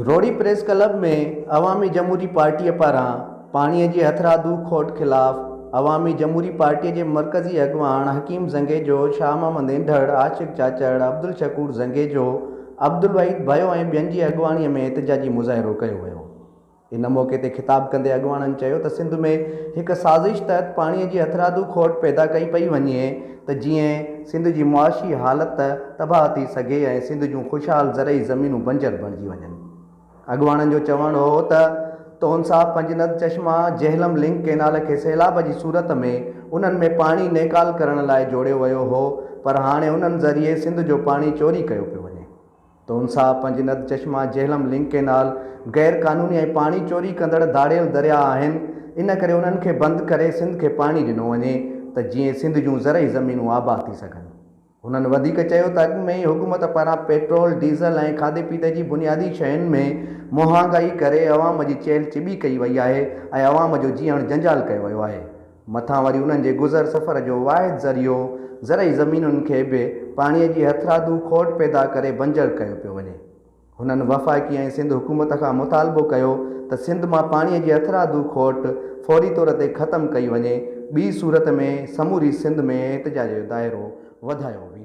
रोड़ी press club में अवामी जमहूरी पार्टी पारां पानी की हथरादू खोट खिलाफ़ अवामी जमहूरी पार्टी के मरकज़ी अगवान हकीम ज़ंगेजो, शाह मोहम्मद इंदड़, आशिक चाचड़, अब्दुल शकूर ज़ंगेजो, अब्दुल वहीद भयो ऐं ॿियनि जी अगवानी में एहतजाजी मुज़ाहिरो कयो वियो। इन मौक़े ते ख़िताब कंदे अगवाननि चयो त सिंध में एक साज़िश तहत पानी की हथरादू खोट पैदा कई पई वञे त जीअं सिंध की मुआशी हालत तबाह थी सघे ऐं सिंध जूं ख़ुशहाल ज़रई ज़मीनूं बंजर बणिजी वञनि। अगवाननि जो चवणु हो त तोनसा पंजनद चश्मा जेहलम लिंक केनाल के सैलाब की सूरत में उन्हनि में पानी नेकाल करण लाइ जोड़ियो वियो हो, पर हाणे उन्हनि ज़रिए सिंध जो पानी चोरी कयो पियो वञे। तोनसा पंजनद चश्मा जेहलम लिंक केनाल गैर कानूनी ऐं पानी चोरी कंदड़ दाड़ियल दरिया आहिनि। इन करे उन्हनि खे बंदि करे सिंध खे पानी ॾिनो वञे त जीअं सिंध जूं ज़रई ज़मीनूं आबाद थी सघनि। उन्हनि वधीक चयो त अॻु में ई हुकूमत पारां पेट्रोल, डीज़ल ऐं खाधे पीते जी बुनियादी शयुनि में महांगाई करे अवाम जी चहल चिॿी कई वई आहे ऐं अवाम जो जीअण जंजाल कयो वियो आहे। मथां वरी उन्हनि जे गुज़र सफ़र जो वाहिद ज़रियो ज़रई ज़मीनुनि खे बि पाणीअ जी हथरादू खोट पैदा करे बंजर कयो पियो वञे। हुननि वफ़ाक़ी ऐं सिंध हुकूमत खां मुतालबो कयो त सिंध मां पाणीअ जी हथरादू खोट फौरी तौर ते ख़तमु कई वञे, ॿी सूरत में समूरी सिंध में एहतजाज जो दाइरो वधायो वेंदो।